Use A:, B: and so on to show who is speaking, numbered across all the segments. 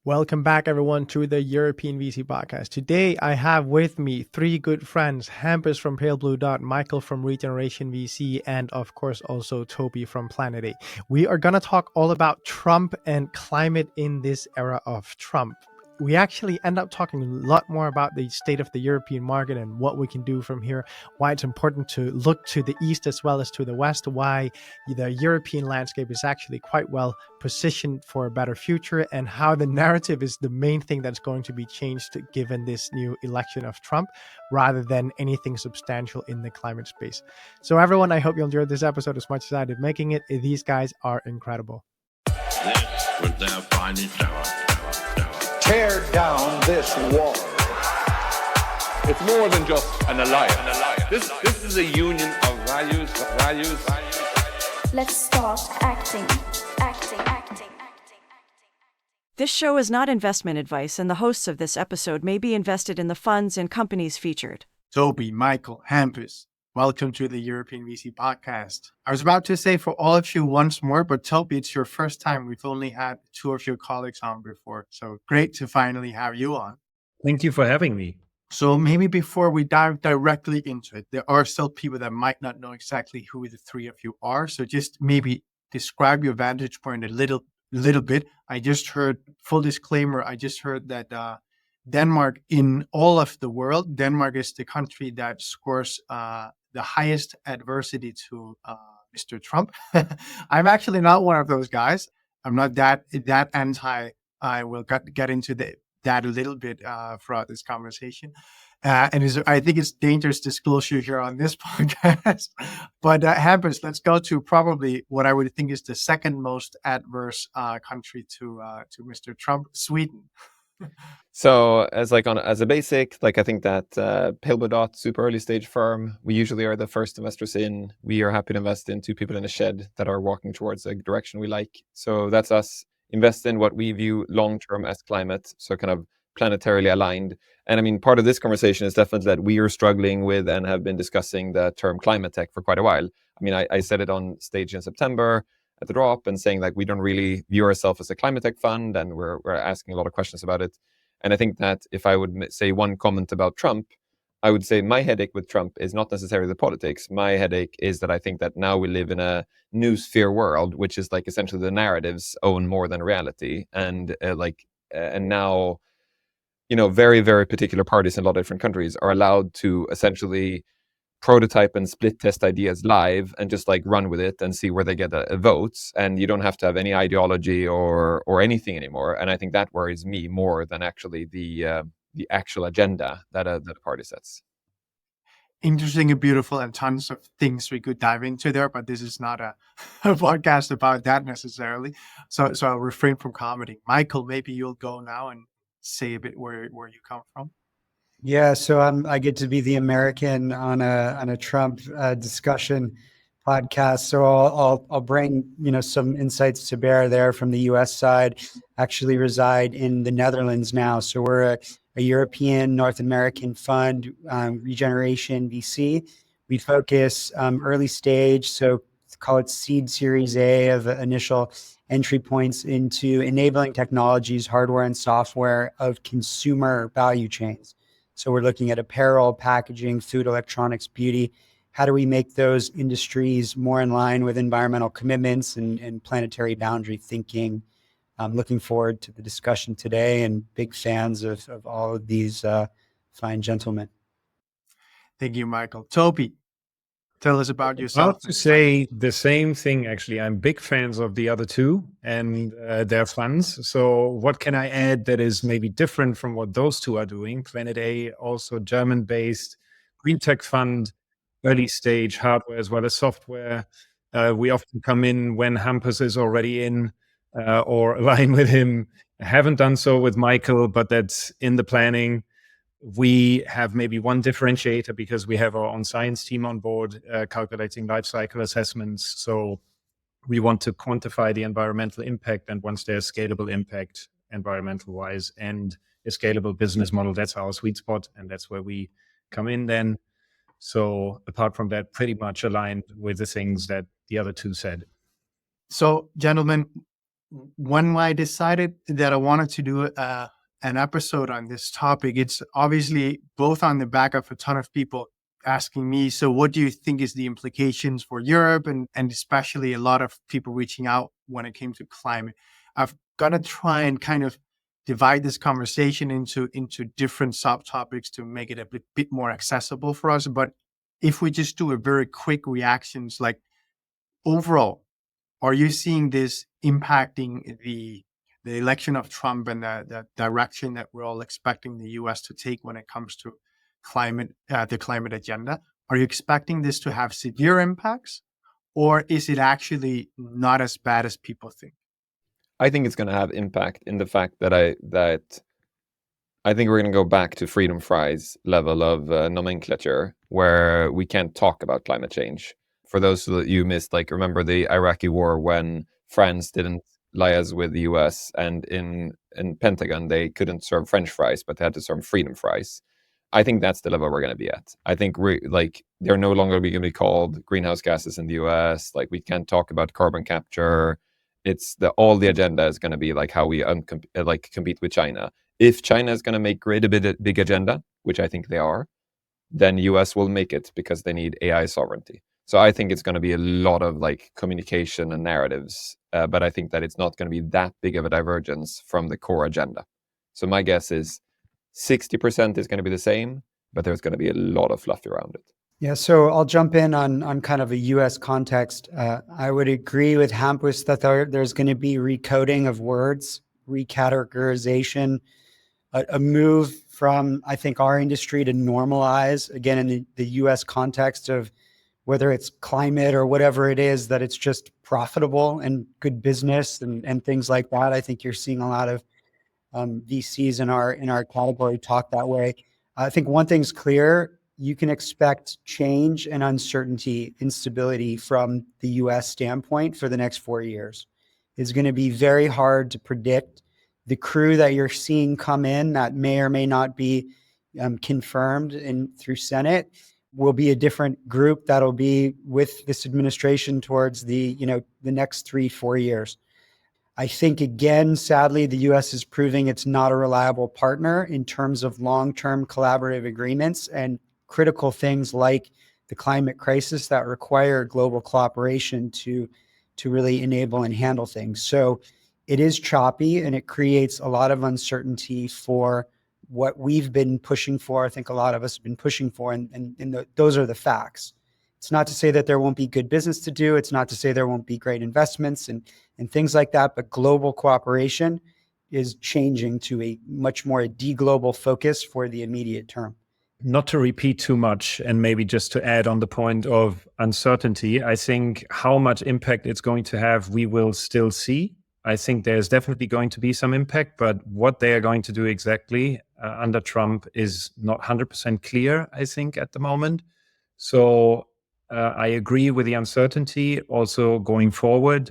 A: Welcome back, everyone, to the European VC podcast. Today, I have with me three good friends, Hampus from Pale Blue Dot, Michael from Regeneration VC, and of course, also Toby from Planet A. We are going to talk all about Trump and climate in this era of Trump. We actually end up talking a lot more about the state of the European market and what we can do from here, why it's important to look to the east as well as to the west, why the European landscape is actually quite well positioned for a better future, and how the narrative is the main thing that's going to be changed given this new election of Trump, rather than anything substantial in the climate space. So everyone, I hope you enjoyed this episode as much as I did making it. These guys are incredible.
B: This was their finest hour.
C: Tear down this wall.
D: It's more than just an alliance. This is a union of values.
E: Let's start acting.
F: This show is not investment advice, and the hosts of this episode may be invested in the funds and companies featured.
A: Toby, Michael, Hampus, welcome to the European VC podcast. I was about to say for all of you once more, but Toby, it's your first time. We've only had two of your colleagues on before, so great to finally have you on.
G: Thank you for having me.
A: So maybe before we dive directly into it, there are still people that might not know exactly who the three of you are. So just maybe describe your vantage point a little bit. I just heard, full disclaimer, I just heard that Denmark, in all of the world, Denmark is the country that scores the highest adversity to Mr. Trump. I'm actually not one of those guys. I'm not that anti. I will get into that a little bit throughout this conversation. I think it's dangerous disclosure here on this podcast. But Hampus, let's go to probably what I would think is the second most adverse country to Mr. Trump, Sweden.
H: So as a basic, I think that Pale Blue Dot, super early stage firm, we usually are the first investors in. We are happy to invest in two people in a shed that are walking towards a direction we like. So that's us. Invest in what we view long-term as climate, so kind of planetarily aligned. And I mean, part of this conversation is definitely that we are struggling with and have been discussing the term climate tech for quite a while. I mean, I said it on stage in September at the drop and saying we don't really view ourselves as a climate tech fund, and we're asking a lot of questions about it. And I think that if I would say one comment about Trump, I would say my headache with Trump is not necessarily the politics. My headache is that I think that now we live in a new sphere world, which is essentially the narratives own more than reality. And and now, very, very particular parties in a lot of different countries are allowed to essentially prototype and split test ideas live and just run with it and see where they get votes. And you don't have to have any ideology or anything anymore. And I think that worries me more than actually the actual agenda that a party sets.
A: Interesting and beautiful, and tons of things we could dive into there, but this is not a podcast about that necessarily. So I'll refrain from commenting. Michael, maybe you'll go now and say a bit where you come from.
I: Yeah, so I get to be the American on a Trump discussion podcast. So I'll bring some insights to bear there from the U.S. side. Actually reside in the Netherlands now, so we're a European North American fund, Regeneration VC. We focus early stage, so call it seed Series A of initial entry points into enabling technologies, hardware and software of consumer value chains. So we're looking at apparel, packaging, food, electronics, beauty. How do we make those industries more in line with environmental commitments and planetary boundary thinking? I'm looking forward to the discussion today, and big fans of all of these fine gentlemen.
A: Thank you, Michael. Toby, tell us about yourself.
G: I'll have to say the same thing, actually. I'm big fans of the other two and their funds. So what can I add that is maybe different from what those two are doing? Planet A, also German-based green tech fund, early stage hardware as well as software. We often come in when Hampus is already in or align with him. I haven't done so with Michael, but that's in the planning. We have maybe one differentiator because we have our own science team on board calculating life cycle assessments. So we want to quantify the environmental impact, and once there's scalable impact environmental wise and a scalable business model, that's our sweet spot, and that's where we come in then. So apart from that, pretty much aligned with the things that the other two said.
A: So, gentlemen, when I decided that I wanted to do an episode on this topic, it's obviously both on the back of a ton of people asking me, so what do you think is the implications for Europe, and especially a lot of people reaching out when it came to climate. I've got to try and kind of divide this conversation into different subtopics to make it a bit more accessible for us. But if we just do a very quick reactions, like overall, are you seeing this impacting the election of Trump and the direction that we're all expecting the U.S. to take when it comes to climate, the climate agenda? Are you expecting this to have severe impacts, or is it actually not as bad as people think?
H: I think it's going to have impact in the fact that I think we're going to go back to freedom fries level of nomenclature, where we can't talk about climate change. For those that you missed, like, remember the Iraqi war when France didn't liaise with the US, and in Pentagon they couldn't serve French fries, but they had to serve freedom fries. I think that's the level we're going to be at. I think they're no longer going to be called greenhouse gases in the US. Like, we can't talk about carbon capture. It's all the agenda is going to be like how we compete with China. If China is going to make great a big agenda, which I think they are, then US will make it because they need AI sovereignty. So I think it's going to be a lot of like communication and narratives, but I think that it's not going to be that big of a divergence from the core agenda. So my guess is 60% is going to be the same, but there's going to be a lot of fluff around it.
I: Yeah, so I'll jump in on kind of a U.S. context. I would agree with Hampus that there's going to be recoding of words, recategorization, a move from, I think, our industry to normalize, again, in the U.S. context of whether it's climate or whatever it is, that it's just profitable and good business and things like that. I think you're seeing a lot of VCs in our category talk that way. I think one thing's clear: you can expect change and uncertainty, instability from the US standpoint for the next 4 years. It's going to be very hard to predict. The crew that you're seeing come in that may or may not be confirmed through Senate will be a different group that'll be with this administration towards the next 3-4 years. I think, again, sadly, the U.S. is proving it's not a reliable partner in terms of long-term collaborative agreements and critical things like the climate crisis that require global cooperation to really enable and handle things. So it is choppy, and it creates a lot of uncertainty for what we've been pushing for. I think a lot of us have been pushing for, and those are the facts. It's not to say that there won't be good business to do. It's not to say there won't be great investments and things like that. But global cooperation is changing to a much more de-global focus for the immediate term.
G: Not to repeat too much, and maybe just to add on the point of uncertainty, I think how much impact it's going to have, we will still see. I think there's definitely going to be some impact, but what they are going to do exactly under Trump is not 100% clear, I think, at the moment. So I agree with the uncertainty also going forward,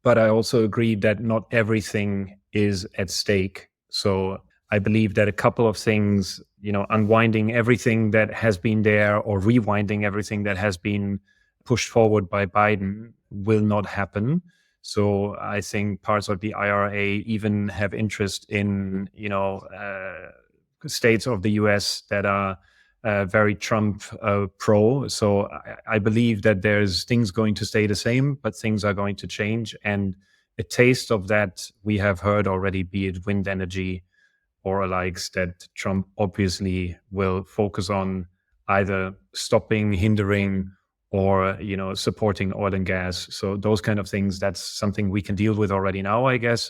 G: but I also agree that not everything is at stake. So I believe that a couple of things, unwinding everything that has been there or rewinding everything that has been pushed forward by Biden will not happen. So I think parts of the IRA even have interest in, states of the US that are very Trump pro. So I believe that there's things going to stay the same, but things are going to change. And a taste of that we have heard already, be it wind energy or alikes, that Trump obviously will focus on either stopping, hindering, or supporting oil and gas. So those kind of things, that's something we can deal with already now, I guess.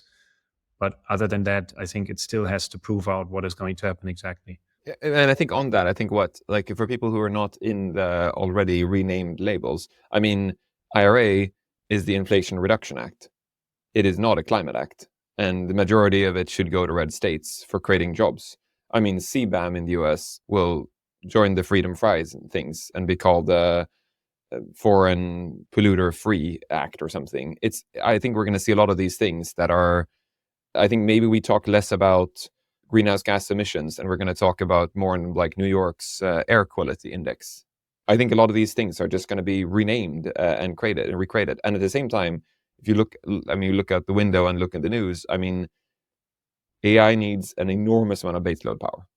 G: But other than that, I think it still has to prove out what is going to happen exactly.
H: And I think on that, I think for people who are not in the already renamed labels, I mean, IRA is the Inflation Reduction Act. It is not a climate act. And the majority of it should go to red states for creating jobs. I mean, CBAM in the US will join the Freedom Fries and things and be called the Foreign Polluter Free Act or something. I think we're going to see a lot of these things that are, I think maybe we talk less about greenhouse gas emissions, and we're going to talk about more in like New York's air quality index. I think a lot of these things are just going to be renamed and created and recreated. And at the same time, if you look, I mean, you look out the window and look at the news, I mean, AI needs an enormous amount of baseload power.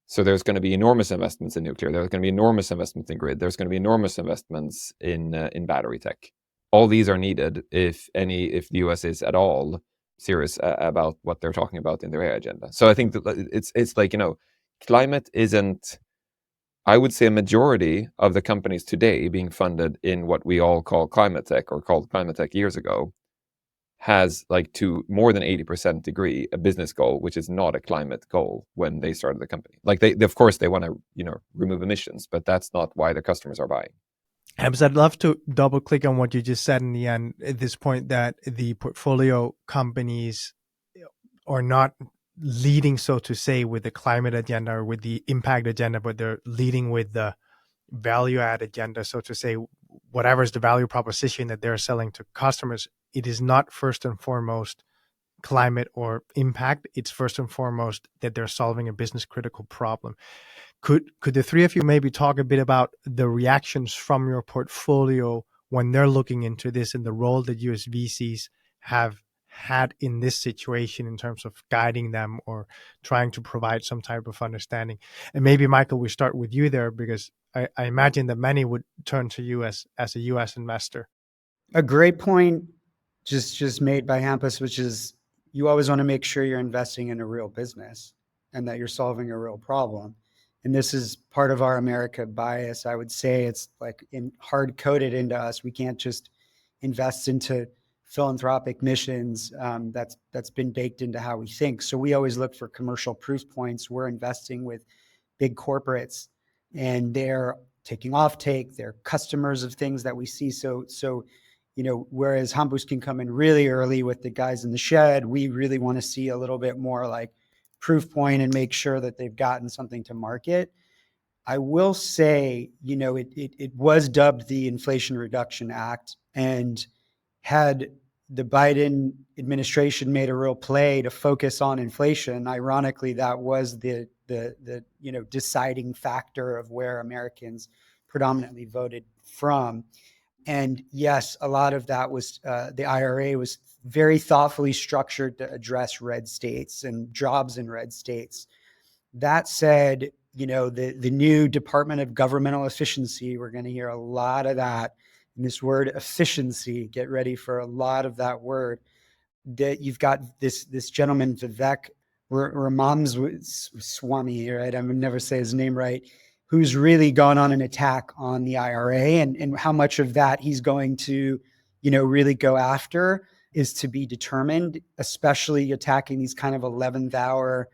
H: So there's going to be enormous investments in nuclear. There's going to be enormous investments in grid. There's going to be enormous investments in battery tech. All these are needed if the US is at all serious about what they're talking about in their AI agenda. So I think that it's like, climate isn't, I would say a majority of the companies today being funded in what we all call climate tech, or called climate tech years ago, has, like, to more than 80% degree, a business goal which is not a climate goal when they started the company. Like, they of course they want to remove emissions, but that's not why the customers are buying.
E: Hampus, I'd love to double click on what you just said in the end at this point, that the portfolio companies are not leading, so to say, with the climate agenda or with the impact agenda, but they're leading with the value add agenda, so to say. Whatever is the value proposition that they're selling to customers, it is not first and foremost climate or impact. It's first and foremost that they're solving a business critical problem. Could the three of you maybe talk a bit about the reactions from your portfolio when they're looking into this, and the role that US VCs have had in this situation in terms of guiding them or trying to provide some type of understanding? And maybe, Michael, we start with you there, because I imagine that many would turn to you as a US investor.
I: A great point just made by Hampus, which is you always want to make sure you're investing in a real business and that you're solving a real problem. And this is part of our America bias. I would say it's like hard coded into us. We can't just invest into philanthropic missions. That's been baked into how we think. So we always look for commercial proof points. We're investing with big corporates, and they're taking offtake. They're customers of things that we see. So whereas Hampus can come in really early with the guys in the shed, we really want to see a little bit more like proof point and make sure that they've gotten something to market. I will say, it was dubbed the Inflation Reduction Act, and had the Biden administration made a real play to focus on inflation, ironically, that was the deciding factor of where Americans predominantly voted from. And yes, a lot of that was the IRA was very thoughtfully structured to address red states and jobs in red states. That said, the new Department of Governmental Efficiency, we're going to hear a lot of that. And this word efficiency, get ready for a lot of that word. That you've got this gentleman, Vivek Ramaswamy, right? I would never say his name right, who's really gone on an attack on the IRA, and how much of that he's going to, really go after is to be determined, especially attacking these kind of 11th hour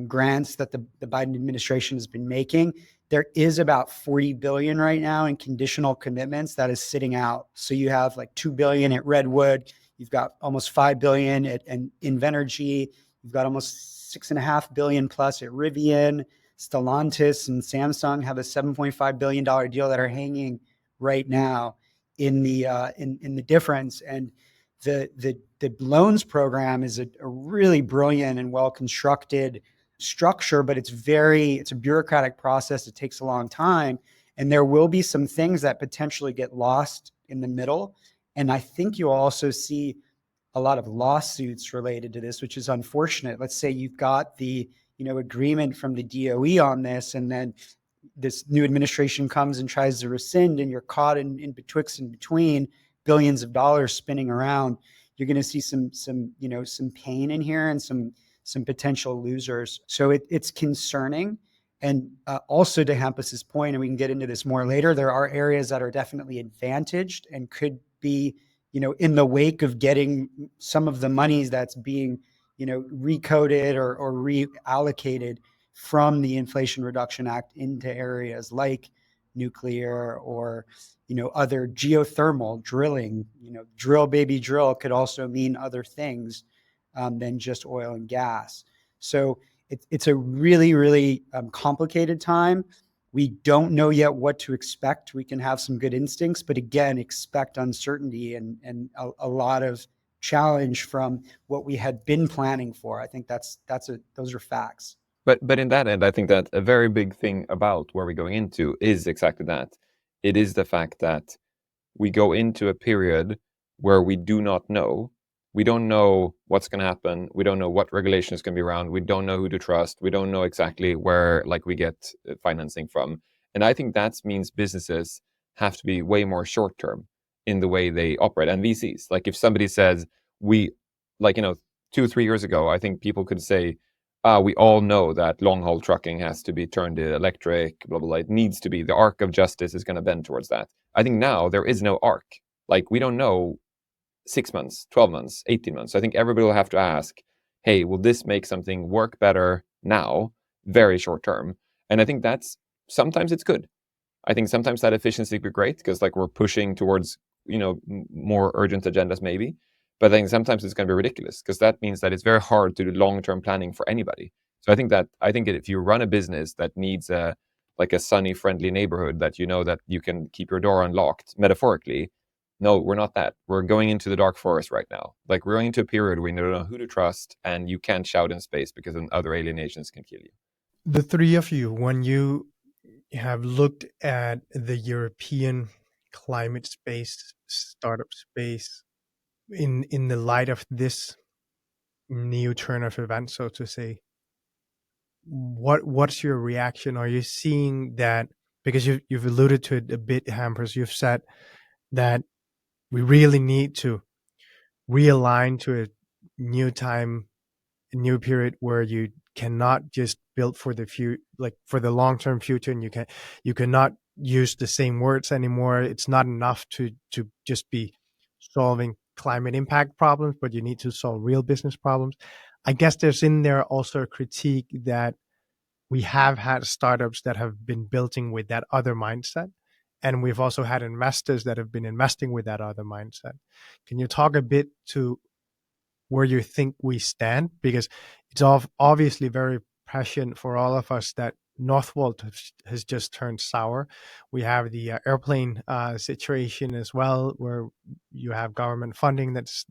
I: grants that the Biden administration has been making. There is about 40 billion right now in conditional commitments that is sitting out. So you have like 2 billion at Redwood. You've got almost 5 billion at Invenergy. You've got almost 6.5 billion plus at Rivian. Stellantis and Samsung have a $7.5 billion deal that are hanging right now in the difference. And the loans program is a really brilliant and well constructed structure, but it's a bureaucratic process. It takes a long time, and there will be some things that potentially get lost in the middle. And I think you'll also see a lot of lawsuits related to this, which is unfortunate. Let's say you've got the agreement from the DOE on this, and then this new administration comes and tries to rescind, and you're caught in betwixt and between billions of dollars spinning around. You're going to see some pain in here and some potential losers. So it's concerning. And also, to Hampus's point, and we can get into this more later, there are areas that are definitely advantaged and could be, in the wake of getting some of the monies that's being, recoded or reallocated from the Inflation Reduction Act into areas like nuclear or, other geothermal drilling. Drill baby drill could also mean other things than just oil and gas. So it's a really, really complicated time. We don't know yet what to expect. We can have some good instincts, but again, expect uncertainty and a lot of challenge from what we had been planning for. I think those are facts.
H: But in that end, I think that a very big thing about where we're going into is exactly that. It is the fact that we go into a period where we do not know. We don't know what's going to happen. We don't know what regulation is going to be around. We don't know who to trust. We don't know exactly where we get financing from. And I think that means businesses have to be way more short term in the way they operate. And VCs, if somebody says 2 or 3 years ago, I think people could say, we all know that long haul trucking has to be turned to electric, blah, blah, blah. It needs to be. The arc of justice is going to bend towards that. I think now there is no arc. We don't know 6 months, 12 months, 18 months. I think everybody will have to ask, hey, will this make something work better now, very short term? And I think sometimes it's good. I think sometimes that efficiency would be great because we're pushing towards, more urgent agendas maybe. But I think sometimes it's going to be ridiculous because that means that it's very hard to do long-term planning for anybody. So I think if you run a business that needs a sunny, friendly neighborhood that that you can keep your door unlocked, metaphorically, no, we're not that. We're going into the dark forest right now. We're going into a period where you don't know who to trust and you can't shout in space because then other alien nations can kill you.
E: The three of you, when you have looked at the European climate space, startup space, in the light of this new turn of events, so to say, what's your reaction? Are you seeing that, because you've alluded to it a bit, Hampus, you've said that we really need to realign to a new time, a new period where you cannot just build for the for the long-term future, and you cannot use the same words anymore. It's not enough to just be solving climate impact problems, but you need to solve real business problems. I guess there's in there also a critique that we have had startups that have been building with that other mindset, and we've also had investors that have been investing with that other mindset. Can you talk a bit to where you think we stand? Because it's obviously very prescient for all of us that Northvolt has just turned sour. We have the airplane situation as well, where you have government funding that's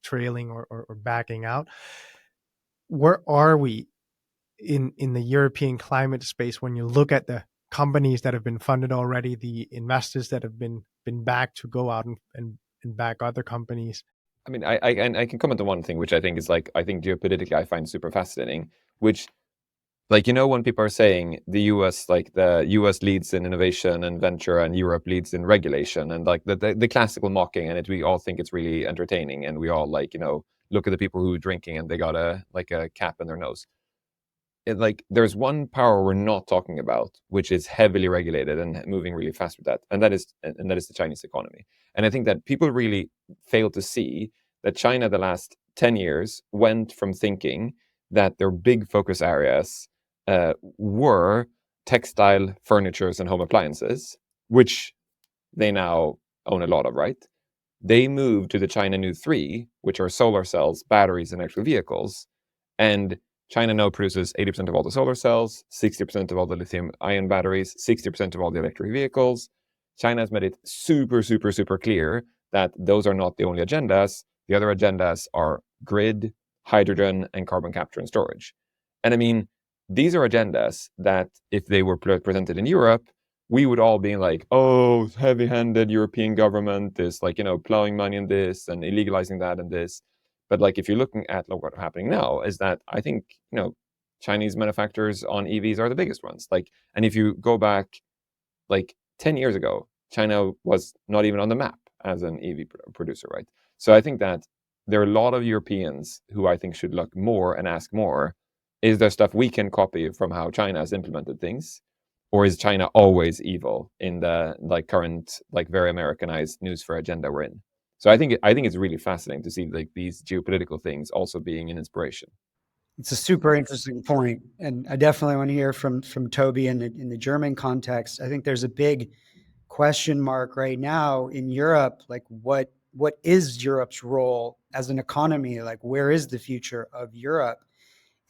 E: trailing or backing out. Where are we in the European climate space when you look at the companies that have been funded already, the investors that have been backed to go out and back other companies?
H: I mean, I can comment on one thing, which I think is I think geopolitically I find super fascinating, which when people are saying the US leads in innovation and venture and Europe leads in regulation, and the classical mocking, and we all think it's really entertaining, and we all look at the people who are drinking and they got a cap in their nose. There's one power we're not talking about, which is heavily regulated and moving really fast with that, and that is the Chinese economy. And I think that people really fail to see that China the last 10 years went from thinking that their big focus areas were textile, furnitures, and home appliances, which they now own a lot of, right? They moved to the China New 3, which are solar cells, batteries, and electric vehicles. And China now produces 80% of all the solar cells, 60% of all the lithium-ion batteries, 60% of all the electric vehicles. China has made it super, super, super clear that those are not the only agendas. The other agendas are grid, hydrogen, and carbon capture and storage. And I mean, these are agendas that if they were presented in Europe, we would all be oh, heavy-handed European government is plowing money in this and illegalizing that and this. But if you're looking at what's happening now, is that I think Chinese manufacturers on EVs are the biggest ones. And if you go back 10 years ago, China was not even on the map as an EV producer, right? So I think that there are a lot of Europeans who I think should look more and ask more. Is there stuff we can copy from how China has implemented things? Or is China always evil in the current very Americanized news for agenda we're in? So I think it's really fascinating to see these geopolitical things also being an inspiration.
I: It's a super interesting point, and I definitely want to hear from Toby in the German context. I think there's a big question mark right now in Europe. What is Europe's role as an economy? Where is the future of Europe?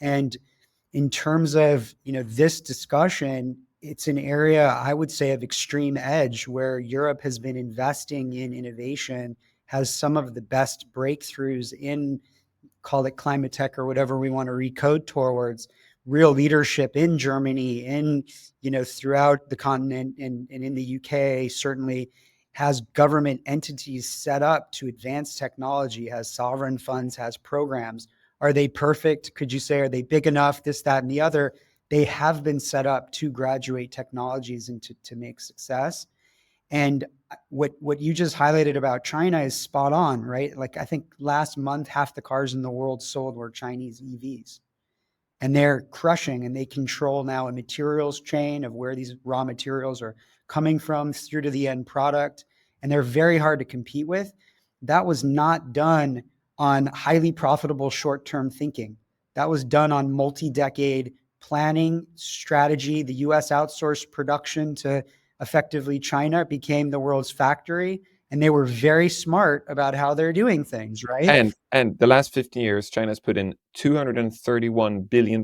I: And in terms of this discussion, it's an area I would say of extreme edge where Europe has been investing in innovation, has some of the best breakthroughs in, call it climate tech or whatever we want to recode towards, real leadership in Germany, in throughout the continent, and in the UK certainly, has government entities set up to advance technology, has sovereign funds, has programs. Are they perfect? Could you say, are they big enough? This, that, and the other. They have been set up to graduate technologies and to make success. And what you just highlighted about China is spot on, right? Like, I think last month, half the cars in the world sold were Chinese EVs. And they're crushing, and they control now a materials chain of where these raw materials are coming from through to the end product. And they're very hard to compete with. That was not done on highly profitable short-term thinking. That was done on multi-decade planning strategy. The US outsourced production to effectively China. It became the world's factory. And they were very smart about how they're doing things, right?
H: And the last 15 years, China's put in $231 billion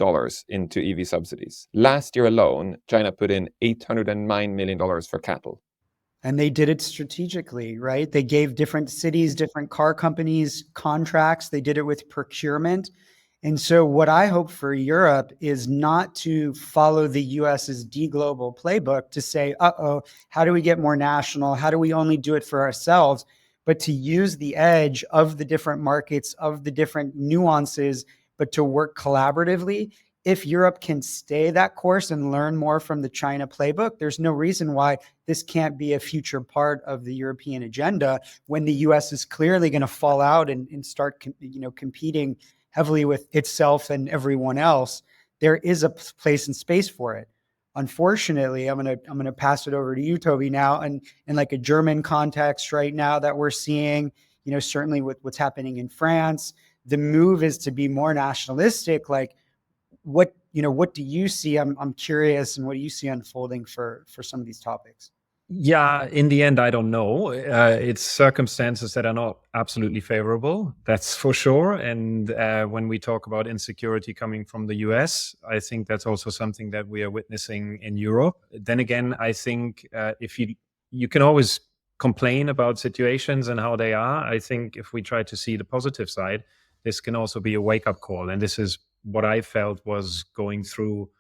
H: into EV subsidies. Last year alone, China put in $809 million for cattle.
I: And they did it strategically, right? They gave different cities, different car companies contracts. They did it with procurement. And so what I hope for Europe is not to follow the US's deglobal playbook to say, how do we get more national? How do we only do it for ourselves? But to use the edge of the different markets, of the different nuances, but to work collaboratively. If Europe can stay that course and learn more from the China playbook, there's no reason why this can't be a future part of the European agenda when the US is clearly going to fall out and start competing heavily with itself and everyone else. There is a place and space for it. Unfortunately, I'm gonna pass it over to you, Toby, now, and in like a German context right now that we're seeing, certainly with what's happening in France, the move is to be more nationalistic. Like, what do you see? I'm curious, and what do you see unfolding for some of these topics?
G: Yeah, in the end, I don't know. It's circumstances that are not absolutely favorable, that's for sure. And when we talk about insecurity coming from the US, I think that's also something that we are witnessing in Europe. Then again, I think if you can always complain about situations and how they are. I think if we try to see the positive side, this can also be a wake-up call. And this is what I felt was going through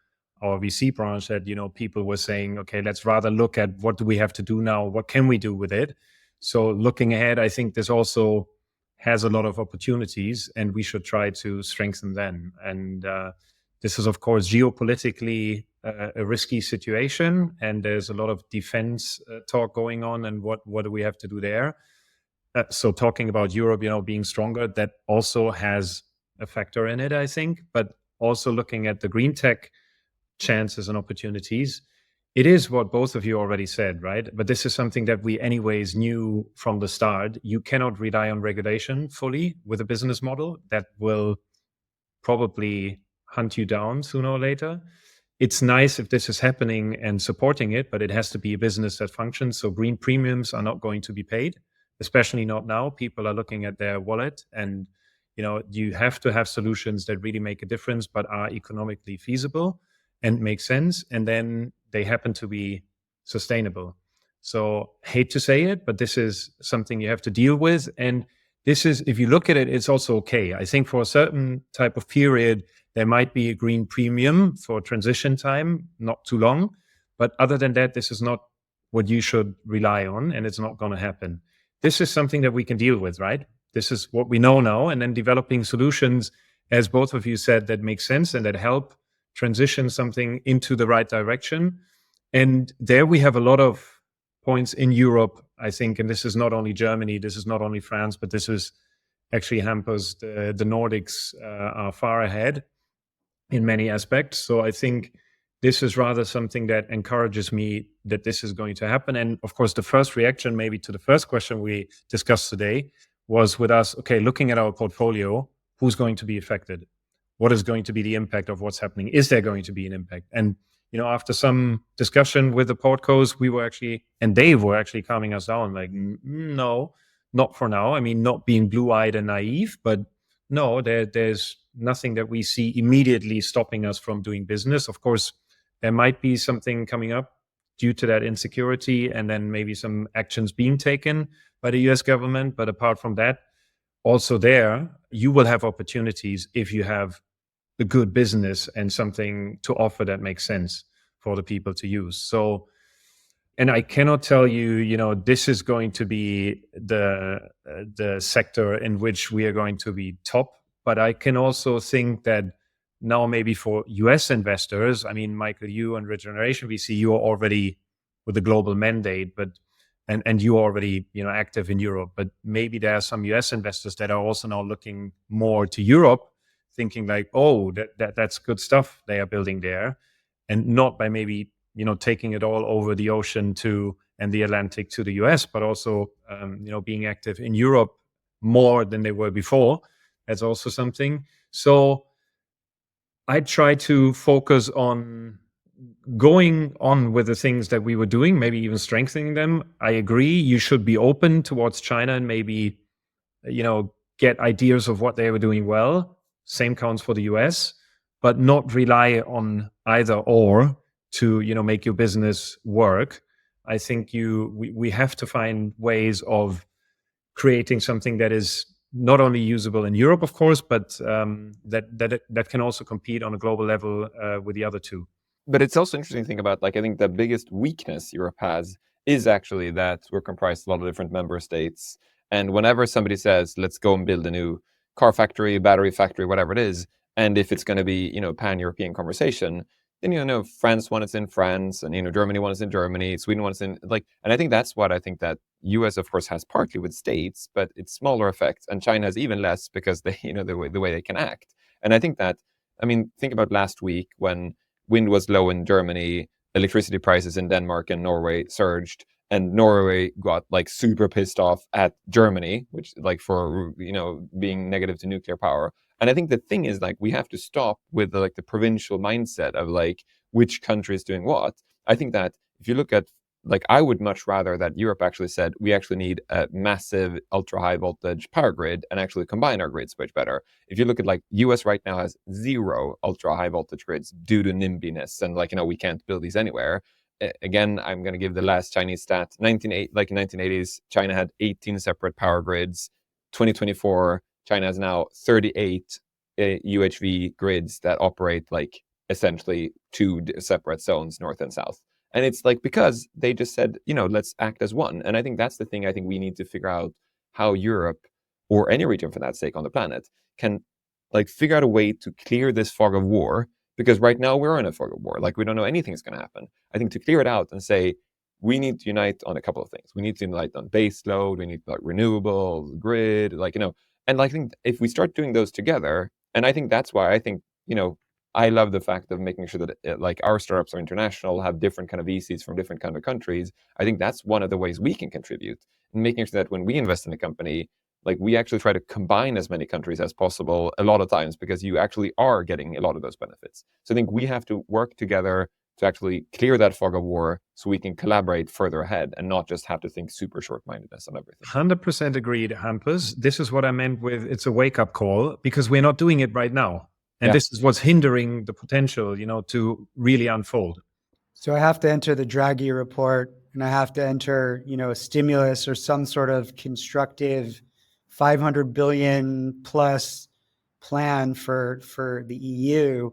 G: our VC branch, that people were saying, okay, let's rather look at what do we have to do now, what can we do with it. So looking ahead, I think this also has a lot of opportunities, and we should try to strengthen them. And this is, of course, geopolitically a risky situation, and there's a lot of defense talk going on, and what do we have to do there. So talking about Europe, being stronger, that also has a factor in it, I think. But also looking at the green tech chances and opportunities, it is what both of you already said, right? But this is something that we anyways knew from the start. You cannot rely on regulation fully with a business model that will probably hunt you down sooner or later. It's nice if this is happening and supporting it, but it has to be a business that functions. So green premiums are not going to be paid, especially not now. People are looking at their wallet, and you have to have solutions that really make a difference but are economically feasible and make sense, and then they happen to be sustainable. So hate to say it, but this is something you have to deal with. And this is, if you look at it, it's also okay. I think for a certain type of period, there might be a green premium for transition time, not too long. But other than that, this is not what you should rely on, and it's not going to happen. This is something that we can deal with, right? This is what we know now. And then developing solutions, as both of you said, that make sense and that help transition something into the right direction. And there we have a lot of points in Europe, I think, and this is not only Germany, this is not only France, but this is actually Hampus. The Nordics are far ahead in many aspects. So I think this is rather something that encourages me that this is going to happen. And of course, the first reaction maybe to the first question we discussed today was with us, okay, looking at our portfolio, who's going to be affected? What is going to be the impact of what's happening? Is there going to be an impact? And, after some discussion with the portcos, they were actually calming us down, like, no, not for now. I mean, not being blue-eyed and naive, but no, there's nothing that we see immediately stopping us from doing business. Of course, there might be something coming up due to that insecurity, and then maybe some actions being taken by the US government. But apart from that, also there, you will have opportunities if you have a good business and something to offer that makes sense for the people to use. So And I cannot tell you, this is going to be the sector in which we are going to be top. But I can also think that now maybe for US investors, I mean, Michael, you and Regeneration VC, you are already with a global mandate, but and you are already active in Europe. But maybe there are some US investors that are also now looking more to Europe, thinking like, oh, that's good stuff they are building there, and not by maybe taking it all over the ocean and the Atlantic to the US, but also being active in Europe more than they were before. That's also something. So I try to focus on going on with the things that we were doing, maybe even strengthening them. I agree, you should be open towards China and maybe get ideas of what they were doing well. Same counts for the US, but not rely on either or to make your business work. I think we have to find ways of creating something that is not only usable in Europe, of course, but that can also compete on a global level with the other two.
H: But it's also interesting to think about, like, I think the biggest weakness Europe has is actually that we're comprised of a lot of different member states. And whenever somebody says, let's go and build a new car factory, battery factory, whatever it is, and if it's going to be, pan-European conversation, then, France wants it in France, and, Germany wants it in Germany, Sweden wants it in, and I think that's what I think that US, of course, has partly with states, but it's smaller effects. And China has even less because they, the way they can act. And I think that, think about last week when wind was low in Germany, electricity prices in Denmark and Norway surged, and Norway got super pissed off at Germany, which for being negative to nuclear power. And I think the thing is we have to stop with the provincial mindset of which country is doing what. I think that if you look at I would much rather that Europe actually said we actually need a massive ultra high voltage power grid and actually combine our grids much better. If you look at US right now has 0 ultra high voltage grids due to NIMBYness, and we can't build these anywhere. Again, I'm going to give the last Chinese stat. In 1980s, China had 18 separate power grids. 2024, China has now 38 UHV grids that operate essentially 2 separate zones, north and south. And it's because they just said, let's act as one. And I think that's the thing I think we need to figure out, how Europe, or any region for that sake on the planet, can figure out a way to clear this fog of war. Because right now we're in a fog of war. We don't know anything's going to happen. I think to clear it out and say, we need to unite on a couple of things. We need to unite on base load. We need renewables, grid, and I think if we start doing those together, and I think that's why I think, I love the fact of making sure that our startups are international, have different kind of VCs from different kind of countries. I think that's one of the ways we can contribute, and making sure that when we invest in a company, we actually try to combine as many countries as possible a lot of times, because you actually are getting a lot of those benefits. So I think we have to work together to actually clear that fog of war so we can collaborate further ahead and not just have to think super short-mindedness on everything.
G: 100% agreed, Hampus. This is what I meant with it's a wake-up call, because we're not doing it right now. And this is what's hindering the potential, to really unfold.
I: So I have to enter the Draghi report, and I have to enter, a stimulus or some sort of constructive 500 billion plus plan for the EU.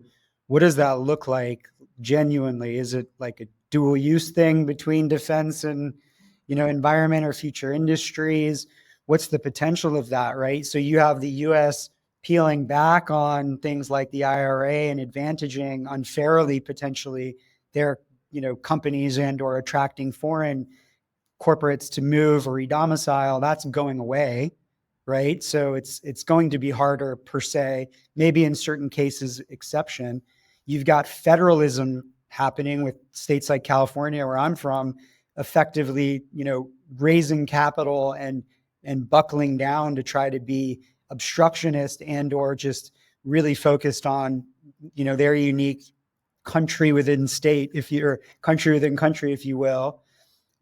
I: What does that look like genuinely? Is it like a dual use thing between defense and, environment or future industries? What's the potential of that, right? So you have the US peeling back on things like the IRA and advantaging unfairly potentially their companies and or attracting foreign corporates to move or redomicile. That's going away, right? So it's going to be harder per se, maybe in certain cases exception. You've got federalism happening with states like California, where I'm from, effectively raising capital and buckling down to try to be obstructionist and or just really focused on their unique country within state, if you're country within country, if you will.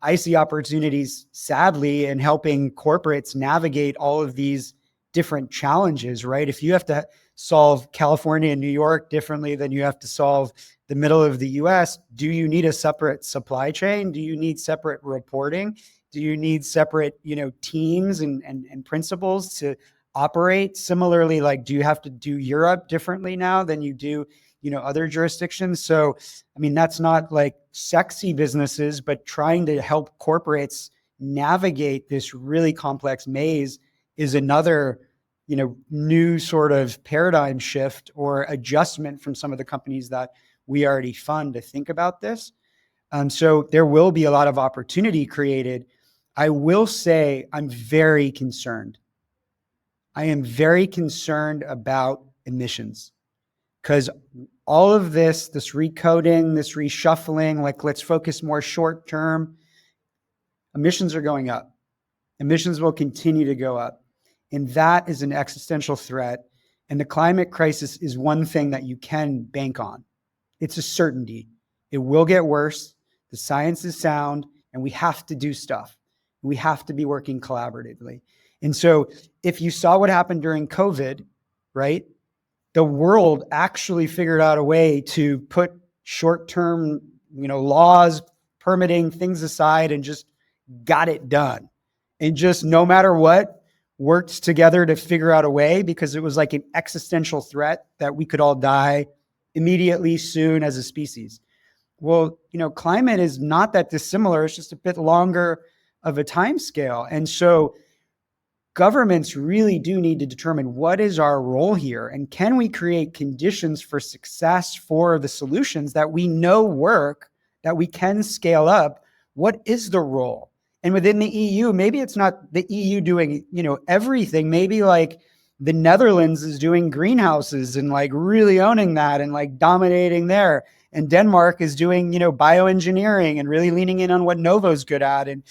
I: I see opportunities, sadly, in helping corporates navigate all of these different challenges, right? If you have to solve California and New York differently than you have to solve the middle of the US, do you need a separate supply chain? Do you need separate reporting? Do you need separate, teams and principles to operate? Similarly, do you have to do Europe differently now than you do, other jurisdictions. So, I mean, that's not like sexy businesses, but trying to help corporates navigate this really complex maze is another, new sort of paradigm shift or adjustment from some of the companies that we already fund to think about this. So there will be a lot of opportunity created. I will say I'm very concerned. I am very concerned about emissions, because all of this recoding, this reshuffling, like let's focus more short term, emissions are going up. Emissions will continue to go up. And that is an existential threat. And the climate crisis is one thing that you can bank on. It's a certainty. It will get worse. The science is sound, and we have to do stuff. We have to be working collaboratively. And so if you saw what happened during COVID, right? The world actually figured out a way to put short-term, laws, permitting things aside and just got it done. And just no matter what, worked together to figure out a way, because it was like an existential threat that we could all die immediately soon as a species. Well, climate is not that dissimilar. It's just a bit longer of a time scale. And so governments really do need to determine what is our role here, and can we create conditions for success for the solutions that we know work, that we can scale up. What is the role? And within the EU, maybe it's not the EU doing, everything. Maybe like the Netherlands is doing greenhouses and like really owning that and like dominating there. And Denmark is doing, bioengineering and really leaning in on what Novo's good at. And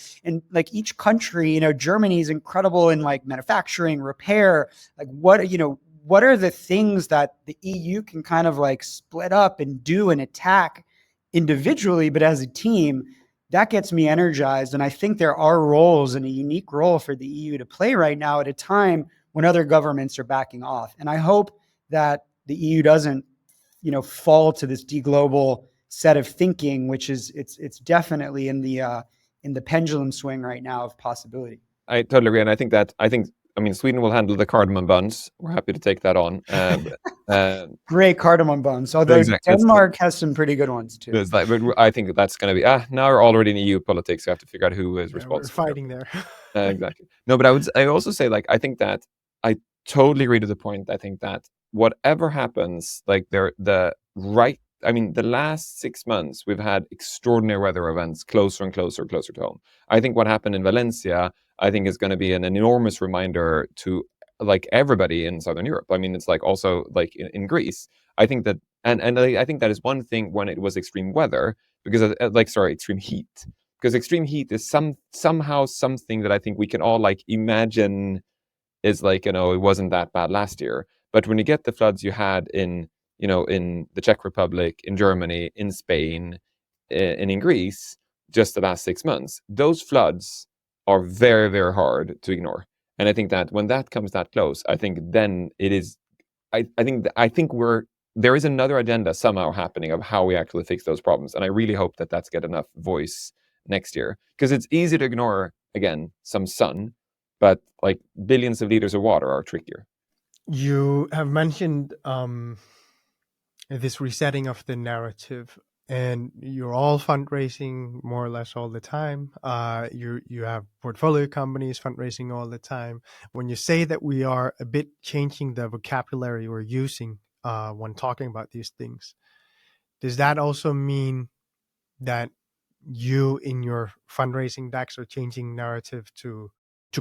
I: like each country, Germany is incredible in like manufacturing, repair. Like what are the things that the EU can kind of like split up and do and attack individually, but as a team? That gets me energized. And I think there are roles, and a unique role for the EU to play right now at a time when other governments are backing off. And I hope that the EU doesn't, fall to this deglobal set of thinking, which is it's definitely in the pendulum swing right now of possibility.
H: I totally agree. And I mean, Sweden will handle the cardamom buns. We're happy to take that on.
I: Great cardamom buns. Although exactly. Denmark has some pretty good ones too.
H: But I think that's going to be, now we're already in EU politics. We have to figure out who is responsible.
E: We're fighting there.
H: Exactly. No, but I also say, like, I think that I totally agree to the point. I think that whatever happens, like the last 6 months, we've had extraordinary weather events closer and closer to home. I think what happened in Valencia, I think is going to be an enormous reminder to like everybody in Southern Europe. I mean, it's like also like in Greece. I think that, and I think that is one thing when it was extreme weather, because extreme heat, because extreme heat is somehow something that I think we can all like imagine is like, it wasn't that bad last year. But when you get the floods you had in the Czech Republic, in Germany, in Spain, and in Greece, just the last 6 months, those floods are very, very hard to ignore. And I think that when that comes that close, I think then it is, I think there is another agenda somehow happening of how we actually fix those problems. And I really hope that that's get enough voice next year, because it's easy to ignore, again, some sun, but like billions of liters of water are trickier.
E: You have mentioned this resetting of the narrative, and you're all fundraising more or less all the time. You have portfolio companies fundraising all the time. When you say that we are a bit changing the vocabulary we're using when talking about these things, does that also mean that you in your fundraising decks are changing narrative to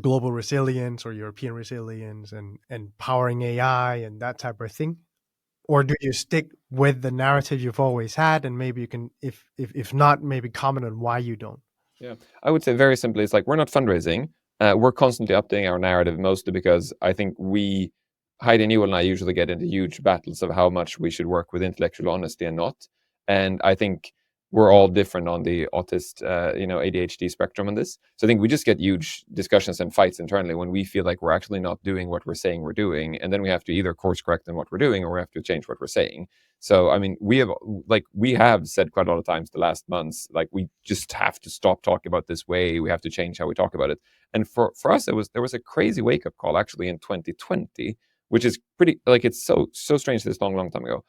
E: global resilience or European resilience and powering AI and that type of thing? Or do you stick with the narrative you've always had, and maybe you can, if not, maybe comment on why you don't?
H: Yeah, I would say very simply, it's like we're not fundraising. We're constantly updating our narrative, mostly because I think Heidi and you and I usually get into huge battles of how much we should work with intellectual honesty and not. And I think we're all different on the autist, ADHD spectrum on this. So I think we just get huge discussions and fights internally when we feel like we're actually not doing what we're saying we're doing. And then we have to either course correct on what we're doing, or we have to change what we're saying. So, I mean, we have said quite a lot of times the last months, like, we just have to stop talking about this way. We have to change how we talk about it. And for us, there was a crazy wake-up call actually in 2020, which is pretty, like, it's so strange this long time ago.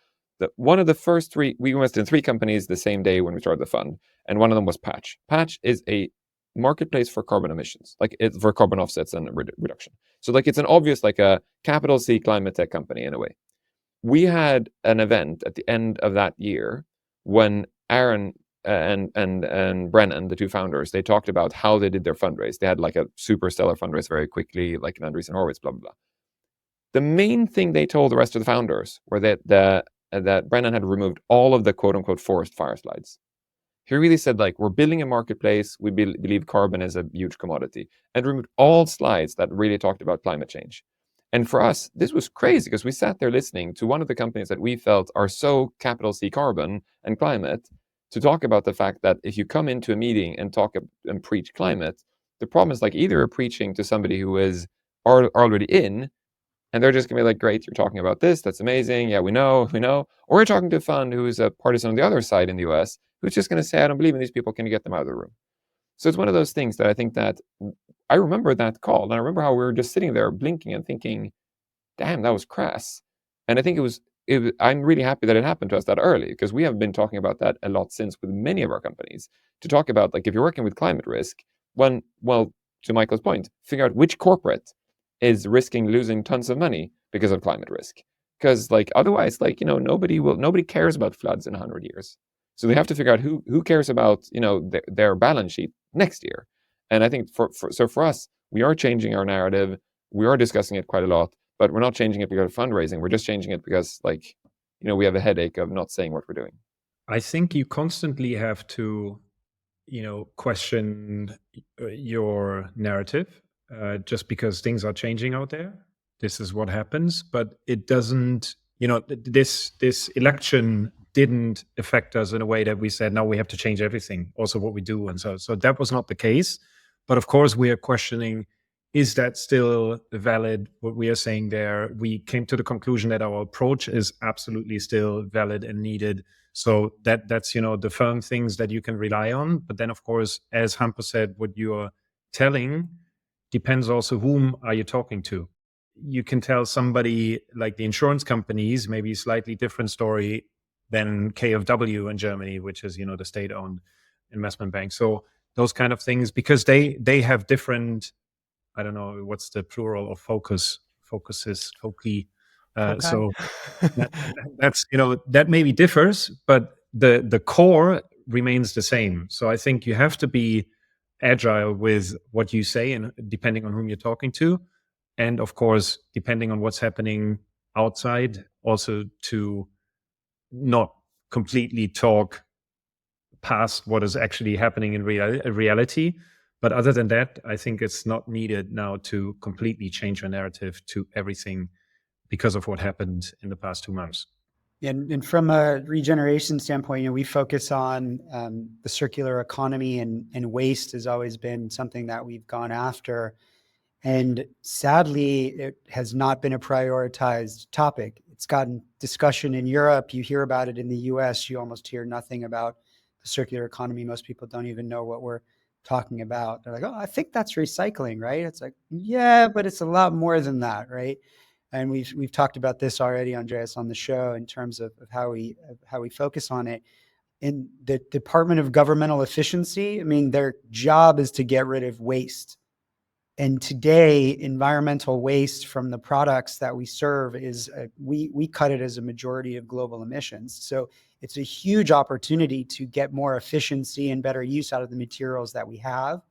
H: One of the first three, we invested in 3 companies the same day when we started the fund, and one of them was Patch. Patch is a marketplace for carbon emissions, like it's for carbon offsets and reduction. So like it's an obvious like a capital C climate tech company in a way. We had an event at the end of that year when Aaron and Brennan, the 2 founders, they talked about how they did their fundraise. They had like a super stellar fundraise very quickly, like an Andreas and Horowitz, blah blah blah. The main thing they told the rest of the founders were that Brennan had removed all of the quote unquote forest fire slides. He really said, like, we're building a marketplace. We believe carbon is a huge commodity, and removed all slides that really talked about climate change. And for us, this was crazy because we sat there listening to one of the companies that we felt are so capital C carbon and climate to talk about the fact that if you come into a meeting and talk and preach climate, the problem is like either you're preaching to somebody who is already in, and they're just gonna be like, great, you're talking about this, that's amazing, yeah, we know. Or you're talking to a fund who's a partisan on the other side in the US, who's just gonna say, I don't believe in these people, can you get them out of the room? So it's one of those things that I think that, I remember that call, and I remember how we were just sitting there blinking and thinking, damn, that was crass. And I think I'm really happy that it happened to us that early, because we have been talking about that a lot since with many of our companies, to talk about, like, if you're working with climate risk, well, to Michael's point, figure out which corporate is risking losing tons of money because of climate risk. Because like otherwise, like, nobody cares about floods in 100 years. So they have to figure out who cares about, their balance sheet next year. And I think for us, we are changing our narrative. We are discussing it quite a lot, but we're not changing it because of fundraising. We're just changing it because, like, we have a headache of not saying what we're doing.
G: I think you constantly have to, question your narrative. Just because things are changing out there, this is what happens. But it doesn't, this election didn't affect us in a way that we said, now we have to change everything, also what we do. And so that was not the case. But of course, we are questioning, is that still valid, what we are saying there? We came to the conclusion that our approach is absolutely still valid and needed. So that's, the firm things that you can rely on. But then, of course, as Hampus said, what you're telling depends also whom are you talking to. You can tell somebody like the insurance companies, maybe a slightly different story than KfW in Germany, which is, the state-owned investment bank. So those kind of things, because they have different, I don't know, what's the plural of focuses, foci. So that's, that maybe differs, but the core remains the same. So I think you have to be agile with what you say, and depending on whom you're talking to, and of course depending on what's happening outside, also to not completely talk past what is actually happening in reality. But other than that, I think it's not needed now to completely change your narrative to everything because of what happened in the past 2 months.
I: And from a regeneration standpoint, we focus on the circular economy, and waste has always been something that we've gone after. And sadly, it has not been a prioritized topic. It's gotten discussion in Europe. You hear about it in the US. You almost hear nothing about the circular economy. Most people don't even know what we're talking about. They're like, oh, I think that's recycling, right? It's like, yeah, but it's a lot more than that, right? And we've talked about this already, Andreas, on the show in terms of how we focus on it. In the Department of Governmental Efficiency, I mean, their job is to get rid of waste. And today, environmental waste from the products that we serve is we cut it as a majority of global emissions. So it's a huge opportunity to get more efficiency and better use out of the materials that we have.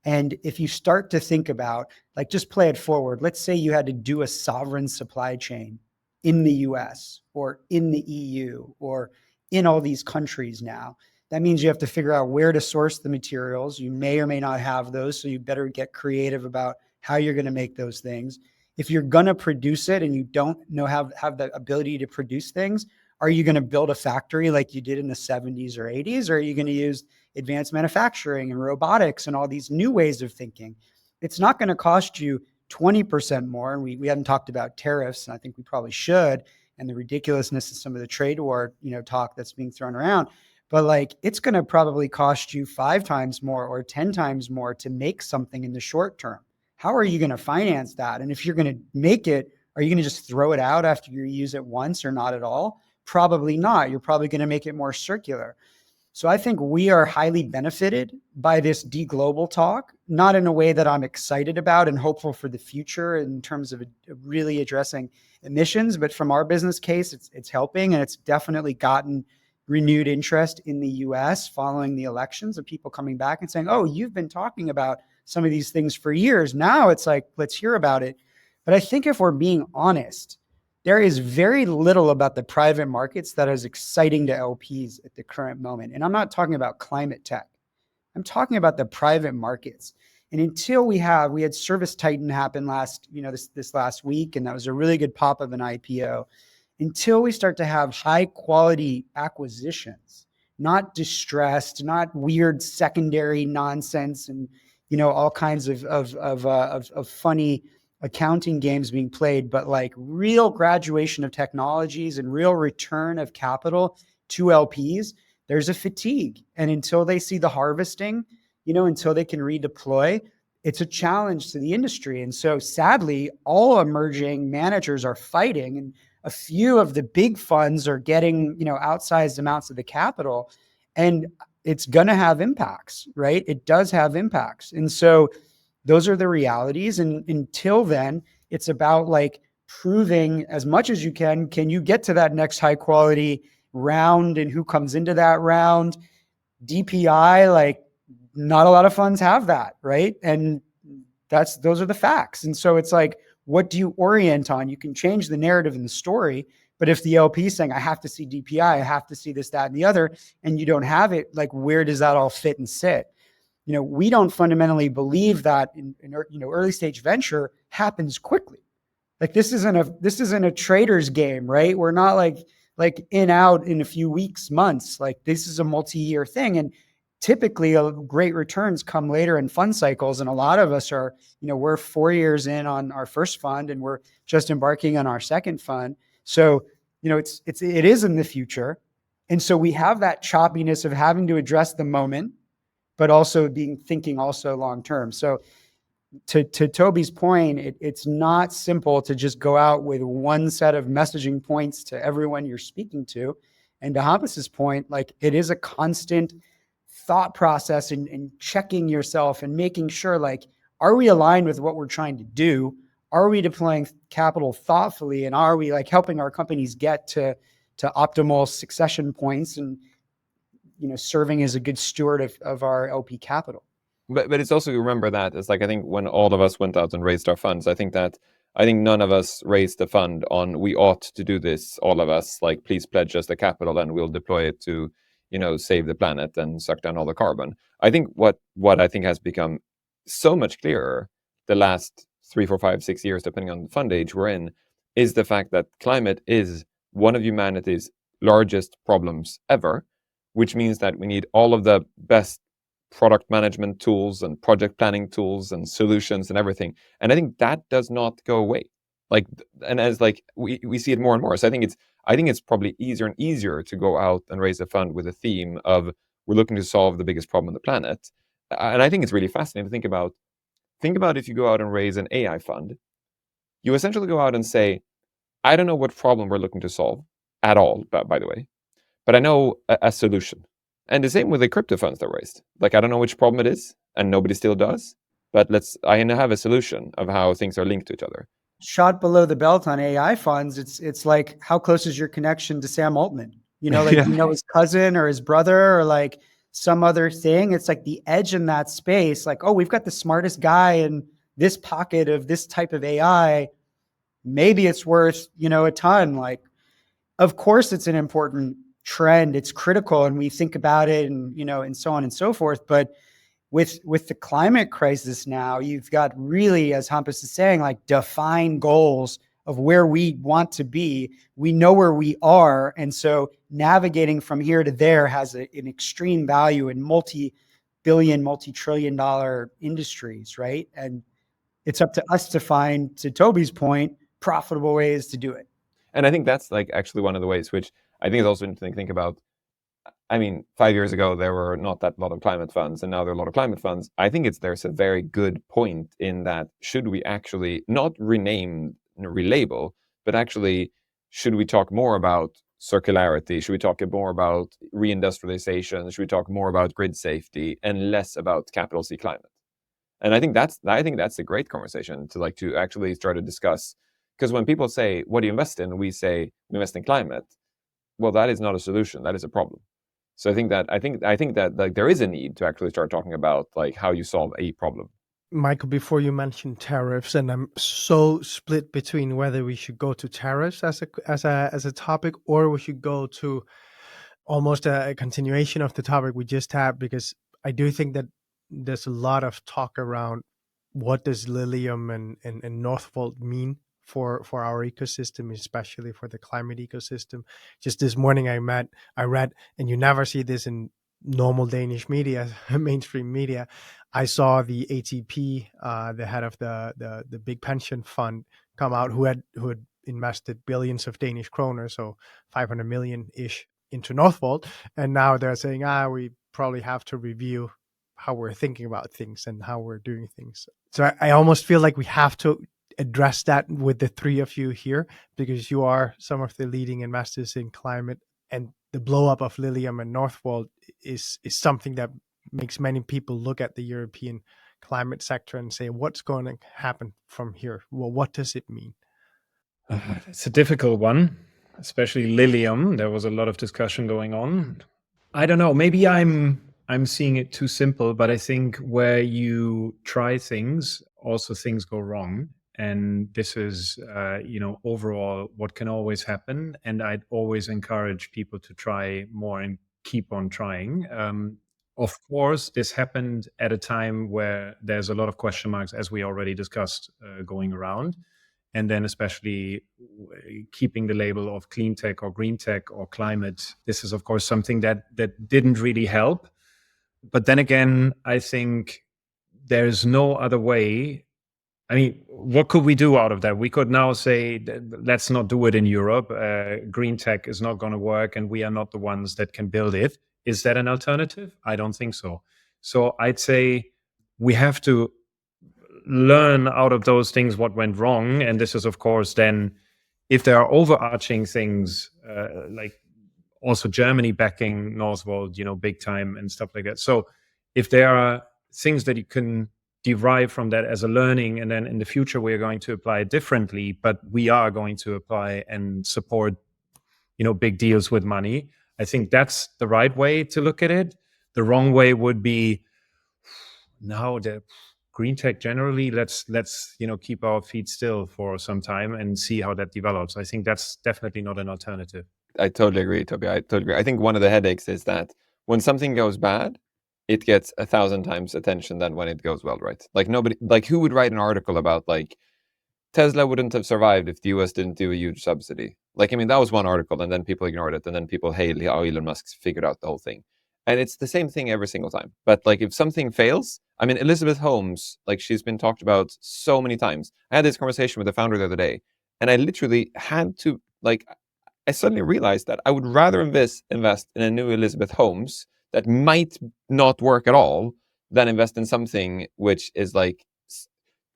I: And if you start to think about, like, just play it forward, let's say you had to do a sovereign supply chain in the US or in the EU or in all these countries now. That means you have to figure out where to source the materials. You may or may not have those, so you better get creative about how you're going to make those things. If you're going to produce it and you don't have the ability to produce things, are you going to build a factory like you did in the 70s or 80s? Or are you going to use advanced manufacturing and robotics and all these new ways of thinking? It's not going to cost you 20% more. And we hadn't talked about tariffs, and I think we probably should, and the ridiculousness of some of the trade war, talk that's being thrown around. But like, it's going to probably cost you 5 times more or 10 times more to make something in the short term. How are you going to finance that? And if you're going to make it, are you going to just throw it out after you use it once or not at all? Probably not. You're probably going to make it more circular. So I think we are highly benefited by this deglobal talk, not in a way that I'm excited about and hopeful for the future in terms of really addressing emissions, but from our business case, it's helping, and it's definitely gotten renewed interest in the US following the elections of people coming back and saying, oh, you've been talking about some of these things for years. Now it's like, let's hear about it. But I think if we're being honest, there is very little about the private markets that is exciting to LPs at the current moment. And I'm not talking about climate tech. I'm talking about the private markets. And until we had Service Titan happen this last week, and that was a really good pop of an IPO. Until we start to have high quality acquisitions, not distressed, not weird secondary nonsense, and all kinds of funny accounting games being played, but like real graduation of technologies and real return of capital to LPs, there's a fatigue. And until they see the harvesting, until they can redeploy, it's a challenge to the industry. And so sadly, all emerging managers are fighting, and a few of the big funds are getting, outsized amounts of the capital, and it's going to have impacts, right? It does have impacts. And so those are the realities. And until then, it's about like proving as much as you can you get to that next high quality round, and who comes into that round? DPI, like not a lot of funds have that, right? And those are the facts. And so it's like, what do you orient on? You can change the narrative and the story, but if the LP is saying, I have to see DPI, I have to see this, that, and the other, and you don't have it, like, where does that all fit and sit? We don't fundamentally believe that in early stage venture happens quickly. Like this isn't a trader's game, right? We're not like in out in a few weeks, months. Like this is a multi-year thing. And typically great returns come later in fund cycles. And a lot of us are, we're 4 years in on our first fund, and we're just embarking on our second fund. So, it is in the future. And so we have that choppiness of having to address the moment, but also thinking also long-term. So to Toby's point, it's not simple to just go out with one set of messaging points to everyone you're speaking to. And to Hampus's point, like it is a constant thought process and checking yourself and making sure, like, are we aligned with what we're trying to do? Are we deploying capital thoughtfully? And are we like helping our companies get to optimal succession points and, serving as a good steward of our LP capital?
H: But it's also, remember that it's like, I think when all of us went out and raised our funds, I think none of us raised the fund on, we ought to do this, all of us, like, please pledge us the capital and we'll deploy it to, save the planet and suck down all the carbon. I think what I think has become so much clearer the last 3, 4, 5, 6 years, depending on the fund age we're in, is the fact that climate is one of humanity's largest problems ever, which means that we need all of the best product management tools and project planning tools and solutions and everything. And I think that does not go away. Like, and as like we see it more and more. So I think it's probably easier and easier to go out and raise a fund with a theme of, we're looking to solve the biggest problem on the planet. And I think it's really fascinating to think about if you go out and raise an AI fund, you essentially go out and say, I don't know what problem we're looking to solve at all, by the way, but I know a solution. And the same with the crypto funds that raised. Like, I don't know which problem it is, and nobody still does, but I have a solution of how things are linked to each other.
I: Shot below the belt on AI funds, it's like, how close is your connection to Sam Altman? His cousin or his brother or like some other thing. It's like the edge in that space, like, oh, we've got the smartest guy in this pocket of this type of AI. Maybe it's worth, a ton. Like, of course it's an important trend. It's critical, and we think about it, and and so on and so forth. But with the climate crisis now, you've got really, as Hampus is saying, like define goals of where we want to be. We know where we are, and so navigating from here to there has an extreme value in multi-billion, multi-trillion-dollar industries, right? And it's up to us to find, to Toby's point, profitable ways to do it.
H: And I think that's like actually one of the ways, which I think is also interesting to think about. I mean, 5 years ago, there were not that lot of climate funds, and now there are a lot of climate funds. I think there's a very good point in that, should we actually not rename, relabel, but actually, should we talk more about circularity? Should we talk more about reindustrialization? Should we talk more about grid safety and less about capital C climate? And I think that's a great conversation to actually start to discuss. Because when people say, what do you invest in? We say, we invest in climate. Well, that is not a solution. That is a problem. So I think that like there is a need to actually start talking about like how you solve a problem.
E: Michael, before you mentioned tariffs, and I'm so split between whether we should go to tariffs as a topic, or we should go to almost a continuation of the topic we just had, because I do think that there's a lot of talk around what does Lilium and Northvolt mean for our ecosystem, especially for the climate ecosystem. Just this morning I read, and you never see this in normal Danish media, mainstream media. I saw the ATP, the head of the big pension fund, come out, who had invested billions of Danish kroner, so 500 million ish, into Northvolt, and now they're saying, we probably have to review how we're thinking about things and how we're doing things. So I almost feel like we have to address that with the three of you here, because you are some of the leading investors in climate, and the blow up of Lilium and Northvolt is something that makes many people look at the European climate sector and say, what's going to happen from here? Well, what does it mean?
G: It's a difficult one, especially Lilium. There was a lot of discussion going on. I don't know, maybe I'm seeing it too simple, but I think where you try things, also things go wrong. And this is, overall what can always happen. And I'd always encourage people to try more and keep on trying. Of course, this happened at a time where there's a lot of question marks, as we already discussed, going around. And then especially keeping the label of clean tech or green tech or climate. This is, of course, something that didn't really help. But then again, I think there's no other way. I mean, what could we do out of that? We could now say, let's not do it in Europe. Green tech is not going to work, and we are not the ones that can build it. Is that an alternative? I don't think so. So I'd say we have to learn out of those things what went wrong. And this is, of course, then if there are overarching things, like also Germany backing Northvolt, big time and stuff like that. So if there are things that you can derive from that as a learning, and then in the future we're going to apply it differently, but we are going to apply and support, big deals with money. I think that's the right way to look at it. The wrong way would be, now the green tech generally, let's keep our feet still for some time and see how that develops. I think that's definitely not an alternative.
H: I totally agree, Toby. I totally agree. I think one of the headaches is that when something goes bad, it gets 1,000 times attention than when it goes well, right? Like nobody, like who would write an article about like Tesla wouldn't have survived if the US didn't do a huge subsidy? Like, I mean, that was one article, and then people ignored it, and then people hated how Elon Musk figured out the whole thing. And it's the same thing every single time. But like if something fails, I mean, Elizabeth Holmes, like she's been talked about so many times. I had this conversation with the founder the other day, and I literally had to, like, I suddenly realized that I would rather invest in a new Elizabeth Holmes that might not work at all than invest in something which is like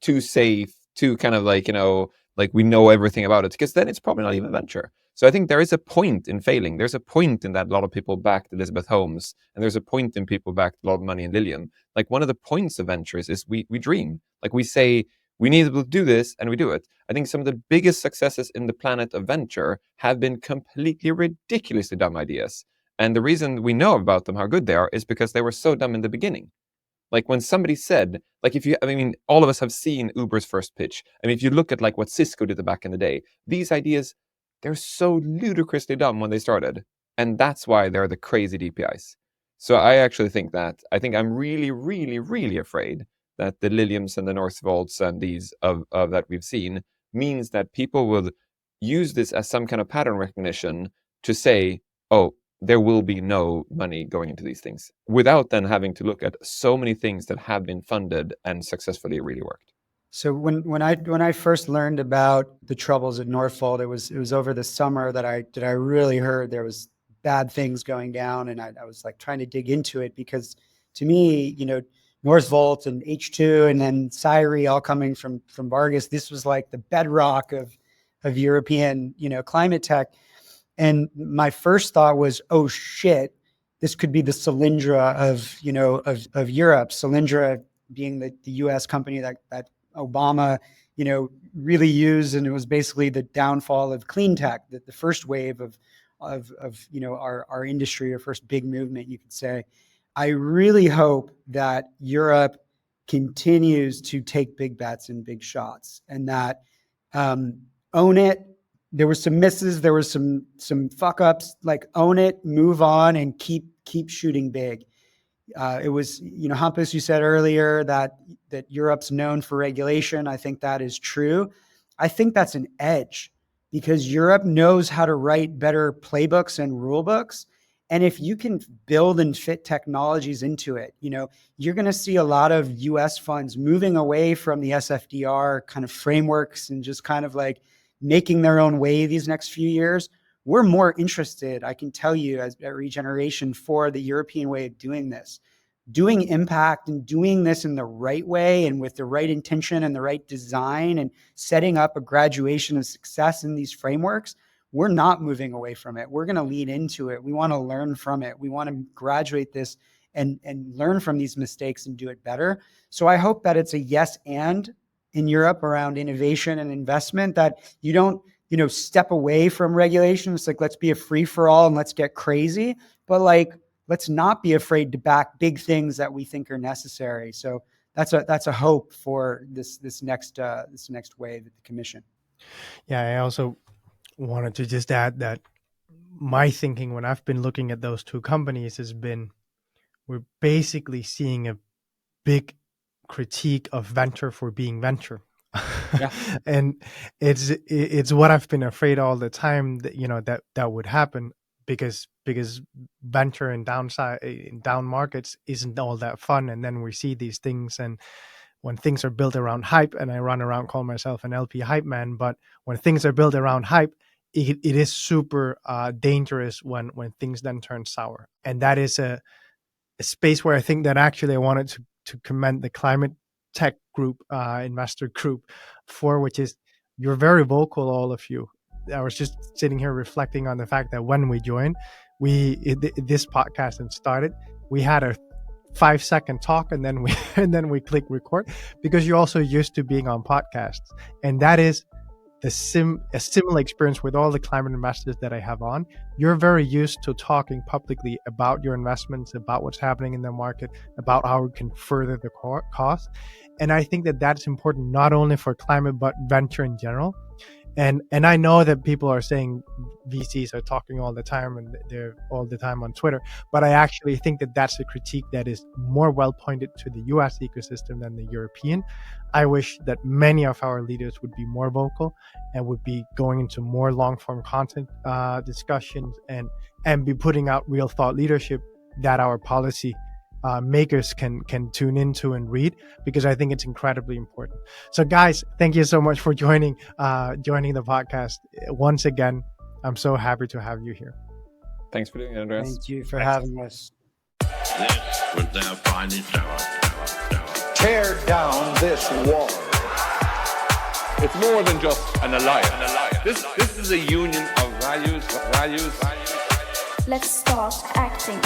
H: too safe, too kind of like, like we know everything about it, because then it's probably not even a venture. So I think there is a point in failing. There's a point in that a lot of people backed Elizabeth Holmes, and there's a point in people backed a lot of money in Lilium. Like one of the points of ventures is we dream. Like we say, we need to do this, and we do it. I think some of the biggest successes in the planet of venture have been completely ridiculously dumb ideas. And the reason we know about them, how good they are, is because they were so dumb in the beginning. Like when somebody said, like all of us have seen Uber's first pitch. I mean, if you look at like what Cisco did back in the day, these ideas, they're so ludicrously dumb when they started. And that's why they're the crazy DPIs. So I actually think I'm really, really, really afraid that the Liliums and the Northvolts and these of that we've seen means that people will use this as some kind of pattern recognition to say, oh, there will be no money going into these things, without then having to look at so many things that have been funded and successfully really worked.
I: So when I first learned about the troubles at Northvolt, it was over the summer that I really heard there was bad things going down, and I was like trying to dig into it, because to me, Northvolt and H2 and then Syri all coming from Vargas, this was like the bedrock of European climate tech. And my first thought was, oh shit, this could be the Solyndra of Europe. Solyndra being the US company that Obama, really used, and it was basically the downfall of clean tech, the first wave of our industry, our first big movement, you could say. I really hope that Europe continues to take big bets and big shots, and that own it. There were some misses, there was some fuck ups, like own it, move on, and keep shooting big. It was, Hampus, you said earlier that Europe's known for regulation. I think that is true. I think that's an edge, because Europe knows how to write better playbooks and rule books. And if you can build and fit technologies into it, you're going to see a lot of US funds moving away from the SFDR kind of frameworks and just kind of like making their own way these next few years. We're more interested, I can tell you, as at Regeneration, for the European way of doing this, doing impact and doing this in the right way and with the right intention and the right design and setting up a graduation of success in these frameworks. We're not moving away from it. We're going to lean into it. We want to learn from it. We want to graduate this and learn from these mistakes and do it better. So I hope that it's a yes and in Europe around innovation and investment, that you don't step away from regulation. It's like, let's be a free for all and let's get crazy, but like, let's not be afraid to back big things that we think are necessary. So that's a hope for this next wave at the Commission.
E: Yeah, I also wanted to just add that my thinking when I've been looking at those two companies has been, we're basically seeing a big critique of venture for being venture. Yeah. And it's what I've been afraid all the time that that would happen, because venture in down markets isn't all that fun. And then we see these things, and when things are built around hype, and I run around call myself an LP hype man, but when things are built around hype, it is super dangerous when things then turn sour. And that is a space where I think that actually I wanted to commend the climate tech group, investor group for, which is, you're very vocal, all of you. I was just sitting here reflecting on the fact that when we joined, this podcast and started, we had a 5-second talk and then we click record, because you're also used to being on podcasts. And that is a similar experience with all the climate investors that I have on. You're very used to talking publicly about your investments, about what's happening in the market, about how we can further the cost. And I think that that's important, not only for climate, but venture in general. And I know that people are saying VCs are talking all the time and they're all the time on Twitter, but I actually think that that's a critique that is more well pointed to the US ecosystem than the European. I wish that many of our leaders would be more vocal and would be going into more long-form content discussions and be putting out real thought leadership that our policy makers can tune into and read, because I think it's incredibly important. So guys, thank you so much for joining the podcast. Once again, I'm so happy to have you here.
H: Thanks for doing it, Andreas.
I: Thank you for having us.
B: This was their finest hour.
C: Tear down this wall.
D: It's more than just an alliance. This is a union of values.
J: Let's start acting.